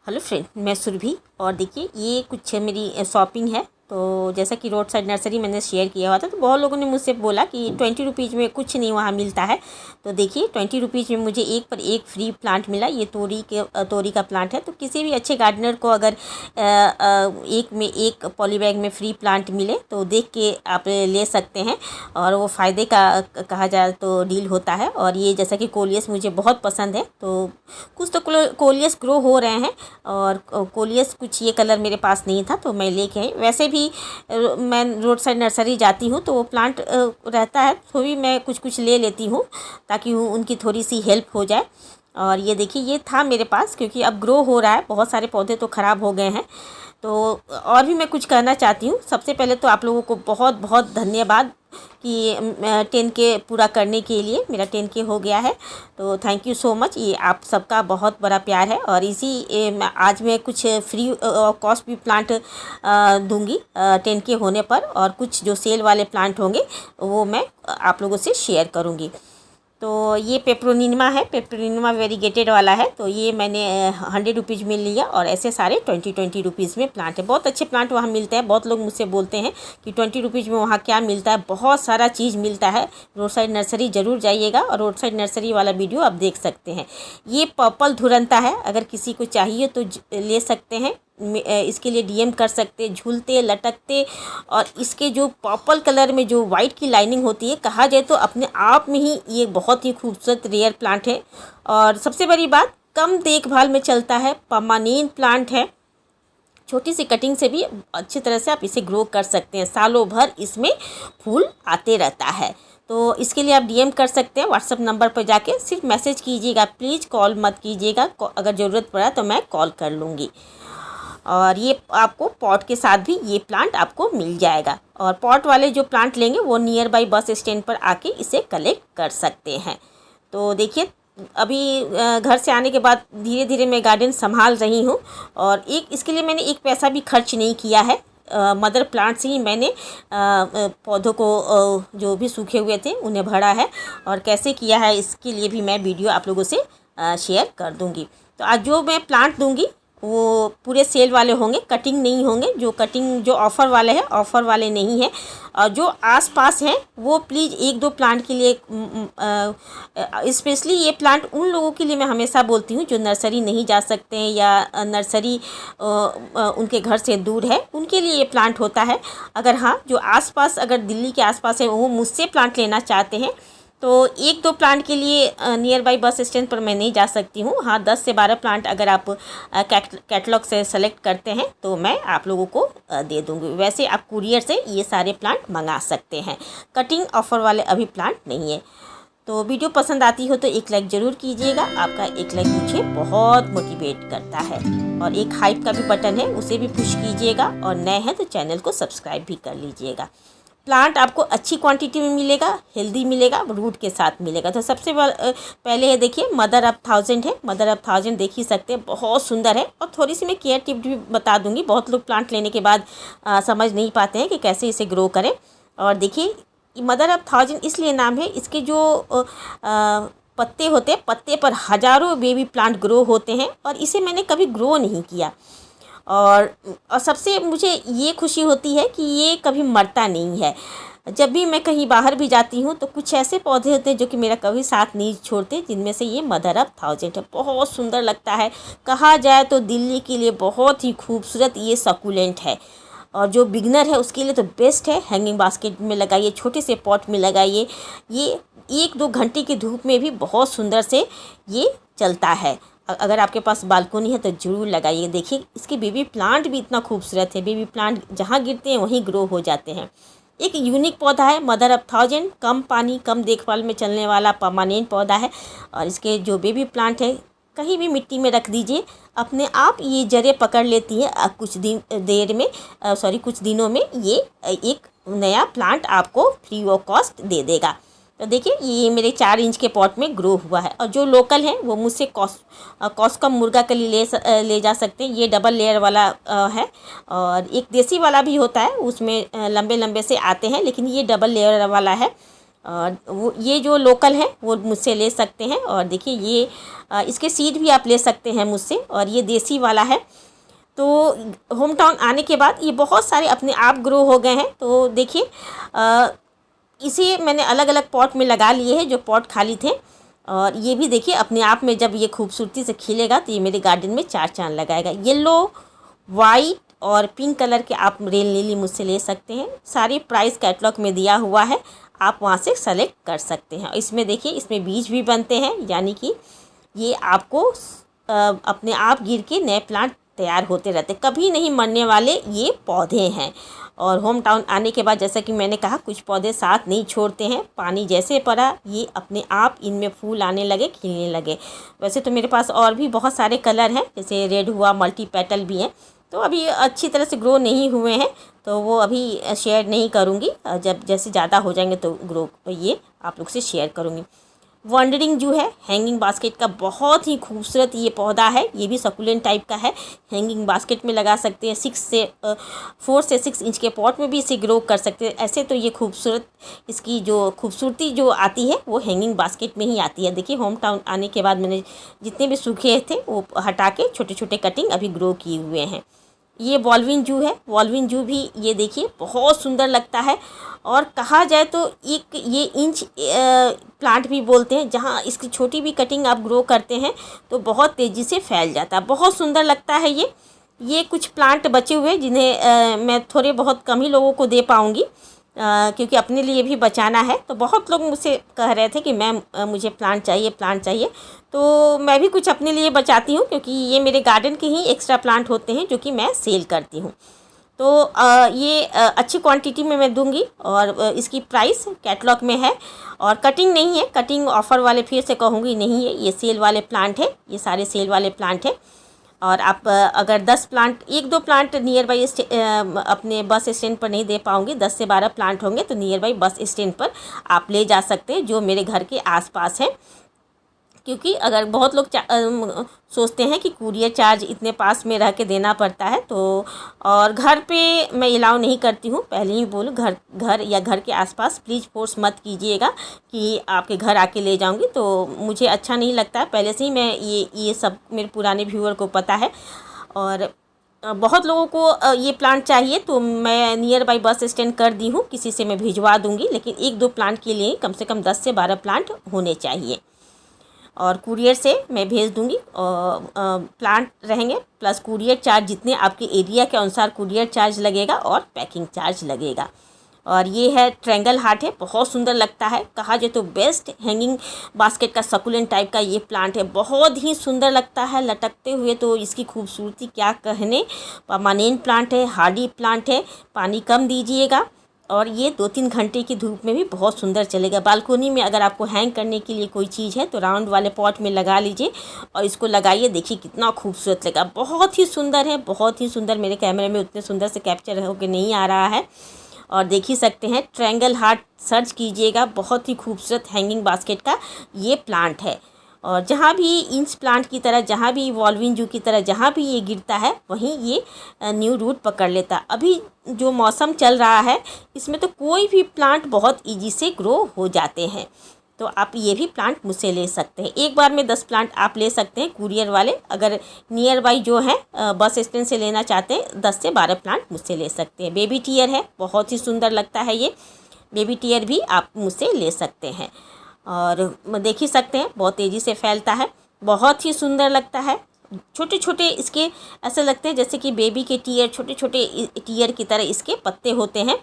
Hello friend, मैं सुरभि। और देखिए, ये कुछ मेरी शॉपिंग है। तो जैसा कि रोड साइड नर्सरी मैंने शेयर किया हुआ था, तो बहुत लोगों ने मुझसे बोला कि 20 रुपीज़ में कुछ नहीं वहाँ मिलता है। तो देखिए, 20 रुपीज़ में मुझे एक पर एक फ्री प्लांट मिला। ये तोरी का प्लांट है। तो किसी भी अच्छे गार्डनर को अगर एक में एक पॉली बैग में फ्री प्लांट मिले तो देख के आप ले सकते हैं। और वो फ़ायदे का कहा जाए तो डील होता है। और ये जैसा कि कोलियस मुझे बहुत पसंद है, तो कुछ तो कोलियस ग्रो हो रहे हैं। और कोलियस कुछ ये कलर मेरे पास नहीं था, तो मैं लेके आई। वैसे भी मैं रोड साइड नर्सरी जाती हूँ तो वो प्लांट रहता है, तो भी मैं कुछ कुछ ले लेती हूँ ताकि उनकी थोड़ी सी हेल्प हो जाए। और ये देखिए, ये था मेरे पास, क्योंकि अब ग्रो हो रहा है। बहुत सारे पौधे तो ख़राब हो गए हैं। तो और भी मैं कुछ कहना चाहती हूँ। सबसे पहले तो आप लोगों को बहुत बहुत धन्यवाद कि 10K पूरा करने के लिए। मेरा 10K हो गया है, तो थैंक यू सो मच। ये आप सबका बहुत बड़ा प्यार है। और आज मैं कुछ फ्री कॉस्ट भी प्लांट दूंगी 10K होने पर। और कुछ जो सेल वाले प्लांट होंगे वो मैं आप लोगों से शेयर करूंगी। तो ये पेपरोनिमा है, पेपरोनिमा वेरीगेटेड वाला है। तो ये मैंने 100 रुपीज़ में लिया। और ऐसे सारे 20 में प्लांट है। बहुत अच्छे प्लांट वहाँ मिलते हैं। बहुत लोग मुझसे बोलते हैं कि 20 रुपीज़ में वहाँ क्या मिलता है। बहुत सारा चीज़ मिलता है। रोड साइड नर्सरी ज़रूर जाइएगा और रोड साइड नर्सरी वाला वीडियो आप देख सकते हैं। ये पर्पल धुरंता है, अगर किसी को चाहिए तो ले सकते हैं। इसके लिए डीएम कर सकते, झूलते लटकते। और इसके जो पर्पल कलर में जो वाइट की लाइनिंग होती है, कहा जाए तो अपने आप में ही ये बहुत ही खूबसूरत रेयर प्लांट है। और सबसे बड़ी बात, कम देखभाल में चलता है, परमानेंट प्लांट है। छोटी सी कटिंग से भी अच्छी तरह से आप इसे ग्रो कर सकते हैं। सालों भर इसमें फूल आते रहता है। तो इसके लिए आप डीएम कर सकते हैं व्हाट्सअप नंबर पर जाके। सिर्फ मैसेज कीजिएगा, प्लीज़ कॉल मत कीजिएगा। अगर ज़रूरत पड़ा तो मैं कॉल कर लूँगी। और ये आपको पॉट के साथ भी ये प्लांट आपको मिल जाएगा। और पॉट वाले जो प्लांट लेंगे वो नियर बाई बस स्टैंड पर आके इसे कलेक्ट कर सकते हैं। तो देखिए, अभी घर से आने के बाद धीरे धीरे मैं गार्डन संभाल रही हूँ। और इसके लिए मैंने एक पैसा भी खर्च नहीं किया है। मदर प्लांट से ही मैंने पौधों को जो भी सूखे हुए थे उन्हें भरा है। और कैसे किया है इसके लिए भी मैं वीडियो आप लोगों से शेयर कर दूँगी। तो आज जो मैं प्लांट दूँगी वो पूरे सेल वाले होंगे, कटिंग नहीं होंगे। जो ऑफ़र वाले हैं, ऑफ़र वाले नहीं हैं। और जो आसपास हैं वो प्लीज़ एक दो प्लांट के लिए, स्पेशली ये प्लांट उन लोगों के लिए मैं हमेशा बोलती हूँ जो नर्सरी नहीं जा सकते हैं या नर्सरी उनके घर से दूर है, उनके लिए ये प्लांट होता है। अगर हाँ, जो आसपास अगर दिल्ली के आसपास है वो मुझसे प्लांट लेना चाहते हैं तो एक दो प्लांट के लिए नियर बाई बस स्टैंड पर मैं नहीं जा सकती हूँ। हाँ, 10 से 12 प्लांट अगर आप कैटलॉग से सेलेक्ट करते हैं तो मैं आप लोगों को दे दूँगी। वैसे आप कुरियर से ये सारे प्लांट मंगा सकते हैं। कटिंग ऑफ़र वाले अभी प्लांट नहीं है। तो वीडियो पसंद आती हो तो एक लाइक ज़रूर कीजिएगा। आपका एक लाइक मुझे बहुत मोटिवेट करता है। और एक हाइप का भी बटन है, उसे भी पुश कीजिएगा। और नए हैं तो चैनल को सब्सक्राइब भी कर लीजिएगा। प्लांट आपको अच्छी क्वांटिटी में मिलेगा, हेल्दी मिलेगा, रूट के साथ मिलेगा। तो सबसे पहले ये देखिए, मदर ऑफ 1000 है। मदर ऑफ 1000 देख ही सकते हैं, बहुत सुंदर है। और थोड़ी सी मैं केयर टिप भी बता दूंगी। बहुत लोग प्लांट लेने के बाद समझ नहीं पाते हैं कि कैसे इसे ग्रो करें। और देखिए, मदर ऑफ 1000 इसलिए नाम है, इसके जो पत्ते होते हैं, पत्ते पर हज़ारों बेबी प्लांट ग्रो होते हैं। और इसे मैंने कभी ग्रो नहीं किया। और सबसे मुझे ये खुशी होती है कि ये कभी मरता नहीं है। जब भी मैं कहीं बाहर भी जाती हूँ तो कुछ ऐसे पौधे होते हैं जो कि मेरा कभी साथ नहीं छोड़ते, जिनमें से ये मदर ऑफ 1000 है। बहुत सुंदर लगता है। कहा जाए तो दिल्ली के लिए बहुत ही खूबसूरत ये सकुलेंट है। और जो बिगनर है उसके लिए तो बेस्ट है। हैंगिंग बास्केट में लगाइए, छोटे से पॉट में लगाइए। ये 1-2 घंटे की धूप में भी बहुत सुंदर से ये चलता है। अगर आपके पास बालकोनी है तो ज़रूर लगाइए। देखिए, इसके बेबी प्लांट भी इतना खूबसूरत है। बेबी प्लांट जहाँ गिरते हैं वहीं ग्रो हो जाते हैं। एक यूनिक पौधा है मदर ऑफ 1000। कम पानी, कम देखभाल में चलने वाला परमानेंट पौधा है। और इसके जो बेबी प्लांट है, कहीं भी मिट्टी में रख दीजिए, अपने आप ये जड़ें पकड़ लेती हैं। कुछ दिनों में ये एक नया प्लांट आपको फ्री ऑफ कॉस्ट दे देगा। तो देखिए, ये मेरे 4 इंच के पॉट में ग्रो हुआ है। और जो लोकल हैं वो मुझसे कॉस्कम मुर्गा कली ले जा सकते हैं। ये डबल लेयर वाला है। और एक देसी वाला भी होता है, उसमें लंबे लंबे से आते हैं, लेकिन ये डबल लेयर वाला है। और वो ये जो लोकल है वो मुझसे ले सकते हैं। और देखिए ये इसके सीड भी आप ले सकते हैं मुझसे, और ये देसी वाला है। तो होम टाउन आने के बाद ये बहुत सारे अपने आप ग्रो हो गए हैं। तो देखिए इसे मैंने अलग अलग पॉट में लगा लिए हैं जो पॉट खाली थे, और ये भी देखिए अपने आप में जब ये खूबसूरती से खिलेगा तो ये मेरे गार्डन में चार चांद लगाएगा। येलो, वाइट और पिंक कलर के आप रेन लिली मुझसे ले सकते हैं। सारी प्राइस कैटलॉग में दिया हुआ है, आप वहाँ से सेलेक्ट कर सकते हैं। इसमें देखिए इसमें बीज भी बनते हैं, यानी कि ये आपको अपने आप गिर के नए प्लांट तैयार होते रहते, कभी नहीं मरने वाले ये पौधे हैं। और होम टाउन आने के बाद जैसा कि मैंने कहा कुछ पौधे साथ नहीं छोड़ते हैं, पानी जैसे पड़ा ये अपने आप इनमें फूल आने लगे, खिलने लगे। वैसे तो मेरे पास और भी बहुत सारे कलर हैं, जैसे रेड हुआ, मल्टी पेटल भी हैं, तो अभी अच्छी तरह से ग्रो नहीं हुए हैं, तो वो अभी शेयर नहीं करूँगी। जब जैसे ज़्यादा हो जाएंगे तो ग्रो ये आप लोग से शेयर करूँगी। वंडरिंग जो है हैंगिंग बास्केट का बहुत ही खूबसूरत ये पौधा है, ये भी सकुलेंट टाइप का है। हैंगिंग बास्केट में लगा सकते हैं, 4 से 6 इंच के पॉट में भी इसे ग्रो कर सकते हैं। ऐसे तो ये खूबसूरत इसकी जो खूबसूरती जो आती है वो हैंगिंग बास्केट में ही आती है। देखिए होम टाउन आने के बाद मैंने जितने भी सूखे थे वो हटा के छोटे छोटे कटिंग अभी ग्रो किए हुए हैं। ये वॉल्विन जू है, वॉल्विन जू भी ये देखिए बहुत सुंदर लगता है। और कहा जाए तो एक ये इंच प्लांट भी बोलते हैं, जहाँ इसकी छोटी भी कटिंग आप ग्रो करते हैं तो बहुत तेज़ी से फैल जाता है, बहुत सुंदर लगता है ये कुछ प्लांट बचे हुए जिन्हें मैं थोड़े बहुत कम ही लोगों को दे पाऊँगी, क्योंकि अपने लिए भी बचाना है। तो बहुत लोग मुझसे कह रहे थे कि मैम मुझे प्लांट चाहिए, तो मैं भी कुछ अपने लिए बचाती हूँ, क्योंकि ये मेरे गार्डन के ही एक्स्ट्रा प्लांट होते हैं जो कि मैं सेल करती हूँ। तो ये अच्छी क्वांटिटी में मैं दूंगी, और इसकी प्राइस कैटलॉग में है। और कटिंग नहीं है, कटिंग ऑफ़र वाले फिर से कहूँगी नहीं है, ये सेल वाले प्लांट है, ये सारे सेल वाले प्लांट है। और आप अगर 10 प्लांट, 1-2 प्लांट नियर बाई अपने बस स्टैंड पर नहीं दे पाऊँगी, 10 से 12 प्लांट होंगे तो नियर बाई बस स्टैंड पर आप ले जा सकते हैं जो मेरे घर के आसपास हैं। क्योंकि अगर बहुत लोग सोचते हैं कि कुरियर चार्ज इतने पास में रह के देना पड़ता है, तो और घर पे मैं अलाउ नहीं करती हूँ। पहले ही बोलूँ, घर या घर के आसपास प्लीज़ फोर्स मत कीजिएगा कि आपके घर आके ले जाऊँगी, तो मुझे अच्छा नहीं लगता है। पहले से ही मैं ये सब मेरे पुराने व्यूअर को पता है। और बहुत लोगों को ये प्लांट चाहिए तो मैं नियर बाई बस स्टैंड कर दी हूँ, किसी से मैं भिजवा दूँगी, लेकिन 1-2 प्लांट के लिए कम से कम 10 से 12 प्लांट होने चाहिए। और कुरियर से मैं भेज दूँगी, प्लांट रहेंगे प्लस कुरियर चार्ज, जितने आपके एरिया के अनुसार कुरियर चार्ज लगेगा और पैकिंग चार्ज लगेगा। और ये है ट्रायंगल हार्ट है, बहुत सुंदर लगता है, कहा जाए तो बेस्ट हैंगिंग बास्केट का सकुलेंट टाइप का ये प्लांट है, बहुत ही सुंदर लगता है लटकते हुए। तो इसकी खूबसूरती क्या कहने, परमानेंट प्लांट है, हार्डी प्लांट है, पानी कम दीजिएगा, और ये 2-3 घंटे की धूप में भी बहुत सुंदर चलेगा। बालकोनी में अगर आपको हैंग करने के लिए कोई चीज़ है तो राउंड वाले पॉट में लगा लीजिए और इसको लगाइए, देखिए कितना खूबसूरत लगेगा। बहुत ही सुंदर है, बहुत ही सुंदर। मेरे कैमरे में उतने सुंदर से कैप्चर होकर नहीं आ रहा है, और देख ही सकते हैं। ट्रायंगल हार्ट सर्च कीजिएगा, बहुत ही खूबसूरत हैंगिंग बास्केट का ये प्लांट है। और जहाँ भी इंच प्लांट की तरह, जहाँ भी वॉल्विन जू की तरह, जहाँ भी ये गिरता है वहीं ये न्यू रूट पकड़ लेता है। अभी जो मौसम चल रहा है इसमें तो कोई भी प्लांट बहुत इजी से ग्रो हो जाते हैं, तो आप ये भी प्लांट मुझसे ले सकते हैं। एक बार में 10 प्लांट आप ले सकते हैं कुरियर वाले। अगर नियर बाई जो है बस स्टैंड से लेना चाहते हैं, 10 से 12 प्लांट मुझसे ले सकते हैं। बेबी टीयर है, बहुत ही सुंदर लगता है ये बेबी टीयर भी आप मुझसे ले सकते हैं। और देख ही सकते हैं बहुत तेज़ी से फैलता है, बहुत ही सुंदर लगता है। छोटे छोटे इसके ऐसे लगते हैं जैसे कि बेबी के टीयर, छोटे छोटे टीयर की तरह इसके पत्ते होते हैं,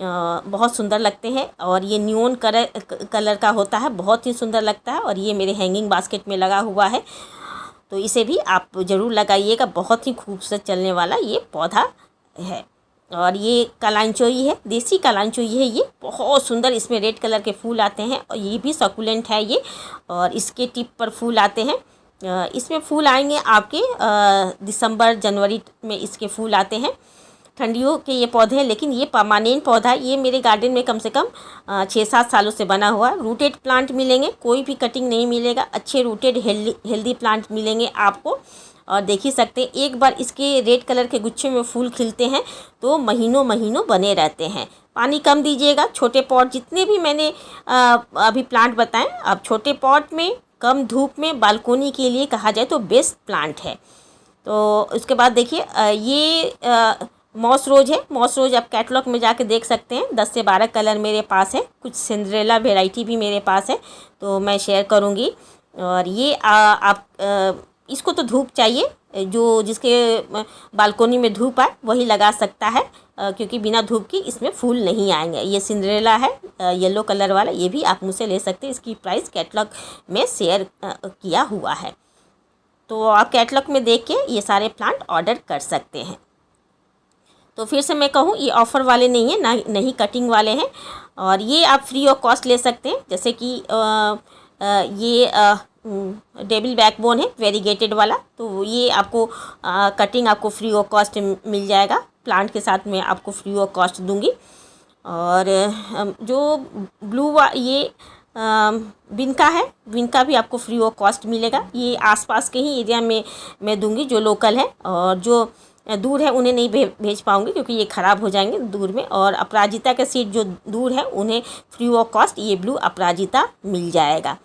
बहुत सुंदर लगते हैं। और ये न्यून कलर का होता है, बहुत ही सुंदर लगता है। और ये मेरे हैंगिंग बास्केट में लगा हुआ है, तो इसे भी आप ज़रूर लगाइएगा, बहुत ही खूबसूरत चलने वाला ये पौधा है। और ये कालांचोई है, देसी कालांचोई है, ये बहुत सुंदर, इसमें रेड कलर के फूल आते हैं, और ये भी सकुलेंट है ये, और इसके टिप पर फूल आते हैं। इसमें फूल आएंगे आपके दिसंबर जनवरी में इसके फूल आते हैं। ठंडियों के ये पौधे हैं, लेकिन ये परमानेंट पौधा है। ये मेरे गार्डन में कम से कम 6-7 सालों से बना हुआ। रूटेड प्लांट मिलेंगे, कोई भी कटिंग नहीं मिलेगा, अच्छे रूटेड हेल्दी प्लांट मिलेंगे आपको। और देख ही सकते हैं एक बार इसके रेड कलर के गुच्छे में फूल खिलते हैं तो महीनों महीनों बने रहते हैं। पानी कम दीजिएगा। छोटे पॉट जितने भी मैंने अभी प्लांट बताएं, अब छोटे पॉट में कम धूप में बालकोनी के लिए कहा जाए तो बेस्ट प्लांट है। तो उसके बाद देखिए ये मॉस रोज है। मॉस रोज आप कैटलॉग में जाके देख सकते हैं। 10 से 12 कलर मेरे पास है। कुछ सिंड्रेला वेराइटी भी मेरे पास है तो मैं शेयर करूँगी। और ये आप इसको तो धूप चाहिए, जो जिसके बालकोनी में धूप आए वही लगा सकता है, क्योंकि बिना धूप की इसमें फूल नहीं आएंगे। ये सिंड्रेला है येलो कलर वाला, ये भी आप मुझसे ले सकते हैं। इसकी प्राइस कैटलॉग में शेयर किया हुआ है, तो आप कैटलॉग में देख के ये सारे प्लांट ऑर्डर कर सकते हैं। तो फिर से मैं कहूँ ये ऑफ़र वाले नहीं है, नहीं कटिंग वाले हैं, और ये आप फ्री ऑफ कॉस्ट ले सकते हैं। जैसे कि ये डेबिल बैकबोन है वेरीगेटेड वाला, तो ये आपको कटिंग आपको फ्री ऑफ कॉस्ट मिल जाएगा। प्लांट के साथ मैं आपको फ्री ऑफ कॉस्ट दूंगी। और जो ब्लू ये विनका है, विनका भी आपको फ्री ऑफ कॉस्ट मिलेगा। ये आसपास के ही एरिया में मैं दूंगी जो लोकल है, और जो दूर है उन्हें नहीं भेज पाऊँगी क्योंकि ये ख़राब हो जाएंगे दूर में। और अपराजिता के सीड जो दूर है उन्हें फ्री ऑफ कॉस्ट ये ब्लू अपराजिता मिल जाएगा।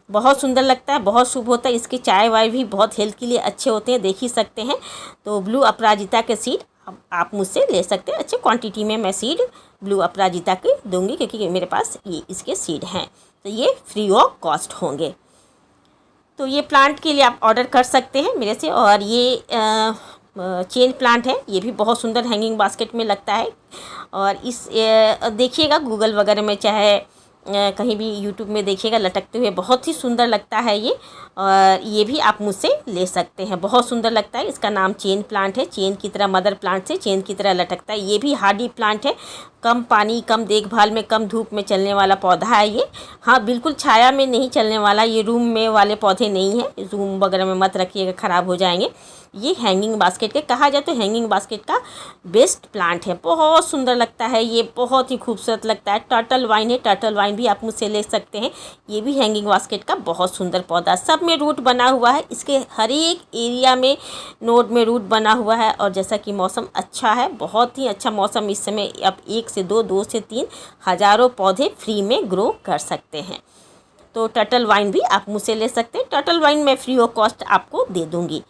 बहुत सुंदर लगता है, बहुत शुभ होता है। इसके चाय वाय भी बहुत हेल्थ के लिए अच्छे होते हैं, देख ही सकते हैं। तो ब्लू अपराजिता के सीड आप मुझसे ले सकते हैं। अच्छे क्वांटिटी में मैं सीड ब्लू अपराजिता के दूंगी क्योंकि मेरे पास ये इसके सीड हैं, तो ये फ्री ऑफ कॉस्ट होंगे। तो ये प्लांट के लिए आप ऑर्डर कर सकते हैं मेरे से। और ये चेन प्लांट है, ये भी बहुत सुंदर हैंगिंग बास्केट में लगता है। और इस देखिएगा गूगल वगैरह में चाहे कहीं भी यूट्यूब में देखिएगा लटकते हुए, बहुत ही सुंदर लगता है ये। और ये भी आप मुझसे ले सकते हैं, बहुत सुंदर लगता है। इसका नाम चेन प्लांट है। चेन की तरह, मदर प्लांट से चेन की तरह लटकता है। ये भी हार्डी प्लांट है, कम पानी, कम देखभाल में, कम धूप में चलने वाला पौधा है ये। हाँ, बिल्कुल छाया में नहीं चलने वाला, ये रूम में वाले पौधे नहीं है। रूम वगैरह में मत रखिएगा, ख़राब हो जाएंगे। ये हैंगिंग बास्केट के कहा जाए तो हैंगिंग बास्केट का बेस्ट प्लांट है। बहुत सुंदर लगता है ये, बहुत ही खूबसूरत लगता है। टर्टल वाइन है, टर्टल वाइन भी आप मुझसे ले सकते हैं। ये भी हैंगिंग बास्केट का बहुत सुंदर पौधा, सब में रूट बना हुआ है। इसके हर एक एरिया में नोड में रूट बना हुआ है। और जैसा कि मौसम अच्छा है, बहुत ही अच्छा मौसम इस समय, अब 1 से 2, 2 से 3 हज़ारों पौधे फ्री में ग्रो कर सकते हैं। तो टर्टल वाइन भी आप मुझसे ले सकते हैं। टर्टल वाइन मैं फ्री ऑफ कॉस्ट आपको दे दूँगी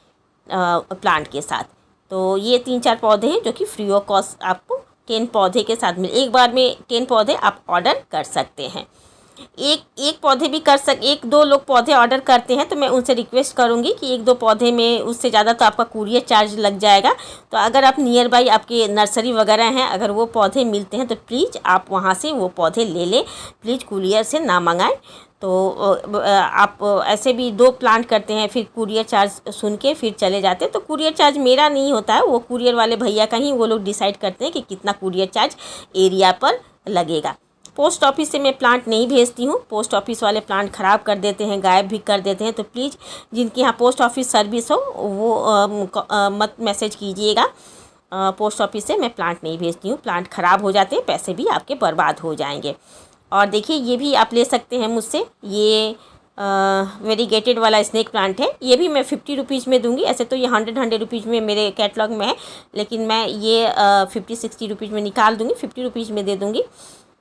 प्लांट के साथ। तो ये 3-4 पौधे हैं जो कि फ्री ऑफ कॉस्ट आपको 10 पौधे के साथ एक बार में 10 पौधे आप ऑर्डर कर सकते हैं। एक पौधे भी एक दो लोग पौधे ऑर्डर करते हैं तो मैं उनसे रिक्वेस्ट करूंगी कि 1-2 पौधे में, उससे ज़्यादा तो आपका कुरियर चार्ज लग जाएगा। तो अगर आप नियर बाई आपके नर्सरी वगैरह हैं, अगर वो पौधे मिलते हैं तो प्लीज़ आप वहाँ से वो पौधे ले लें, प्लीज़ कुरियर से ना मंगाएं। तो आप ऐसे भी 2 प्लांट करते हैं, फिर कुरियर चार्ज सुन के फिर चले जाते हैं। तो कुरियर चार्ज मेरा नहीं होता है, वो कुरियर वाले भैया का ही वो लोग डिसाइड करते हैं कि कितना कुरियर चार्ज एरिया पर लगेगा। पोस्ट ऑफिस से मैं प्लांट नहीं भेजती हूँ। पोस्ट ऑफिस वाले प्लांट ख़राब कर देते हैं, गायब भी कर देते हैं। तो प्लीज़ जिनके यहाँ पोस्ट ऑफिस सर्विस हो वो मत मैसेज कीजिएगा। पोस्ट ऑफिस से मैं प्लांट नहीं भेजती हूँ, प्लांट ख़राब हो जाते हैं, पैसे भी आपके बर्बाद हो जाएंगे। और देखिए ये भी आप ले सकते हैं मुझसे, ये वेरीगेटेड वाला स्नेक प्लांट है। ये भी मैं 50 रुपीज़ में दूंगी। ऐसे तो ये 100 रुपीज़ में मेरे कैटलॉग में है, लेकिन मैं ये 50-60 रुपीज़ में निकाल दूंगी, 50 रुपीज़ में दे दूंगी।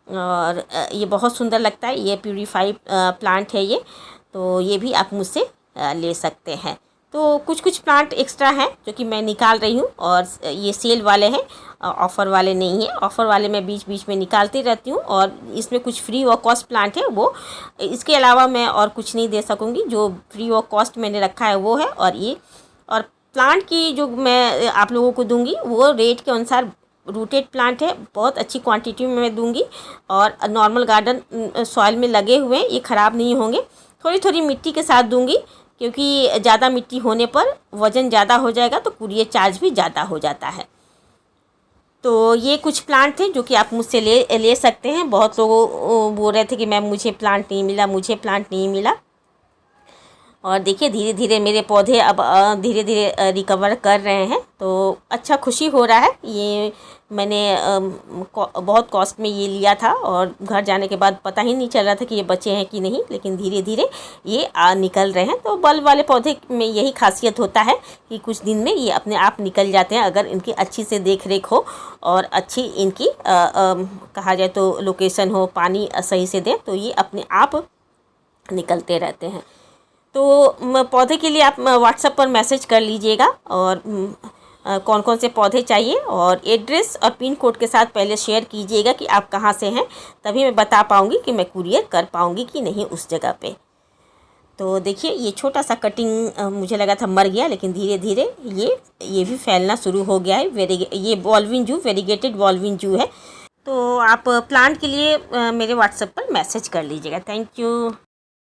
और ये बहुत सुंदर लगता है, ये प्यूरीफाई प्लांट है ये। तो ये भी आप मुझसे ले सकते हैं। तो कुछ प्लांट एक्स्ट्रा हैं जो कि मैं निकाल रही हूँ, और ये सेल वाले हैं, ऑफ़र वाले नहीं है। ऑफ़र वाले मैं बीच बीच में निकालती रहती हूँ, और इसमें कुछ फ्री ऑफ कॉस्ट प्लांट है वो, इसके अलावा मैं और कुछ नहीं दे सकूँगी। जो फ्री ऑफ कॉस्ट मैंने रखा है वो है। और प्लांट की जो मैं आप लोगों को दूँगी वो रेट के अनुसार रूटेड प्लांट है, बहुत अच्छी क्वांटिटी में मैं दूंगी। और नॉर्मल गार्डन सॉइल में लगे हुए हैं, ये ख़राब नहीं होंगे। थोड़ी थोड़ी मिट्टी के साथ दूंगी, क्योंकि ज़्यादा मिट्टी होने पर वज़न ज़्यादा हो जाएगा तो कुरियर चार्ज भी ज़्यादा हो जाता है। तो ये कुछ प्लांट थे जो कि आप मुझसे ले सकते हैं। बहुत लोग बोल रहे थे कि मैम मुझे प्लांट नहीं मिला, मुझे प्लांट नहीं मिला। और देखिए धीरे धीरे मेरे पौधे अब धीरे धीरे रिकवर कर रहे हैं, तो अच्छा खुशी हो रहा है। ये मैंने बहुत कॉस्ट में ये लिया था और घर जाने के बाद पता ही नहीं चल रहा था कि ये बचे हैं कि नहीं, लेकिन धीरे धीरे ये निकल रहे हैं। तो बल्ब वाले पौधे में यही खासियत होता है कि कुछ दिन में ये अपने आप निकल जाते हैं, अगर इनकी अच्छी से देख रेख हो और अच्छी इनकी कहा जाए तो लोकेशन हो, पानी सही से दें, तो ये अपने आप निकलते रहते हैं। तो पौधे के लिए आप व्हाट्सएप पर मैसेज कर लीजिएगा और कौन कौन से पौधे चाहिए और एड्रेस और पिन कोड के साथ पहले शेयर कीजिएगा कि आप कहाँ से हैं, तभी मैं बता पाऊँगी कि मैं कुरियर कर पाऊँगी कि नहीं उस जगह पे। तो देखिए ये छोटा सा कटिंग मुझे लगा था मर गया, लेकिन धीरे धीरे ये भी फैलना शुरू हो गया है। ये बॉल्विन जू, वेरीगेटेड बॉल्विन जू है। तो आप प्लांट के लिए मेरे व्हाट्सएप पर मैसेज कर लीजिएगा। Thank you.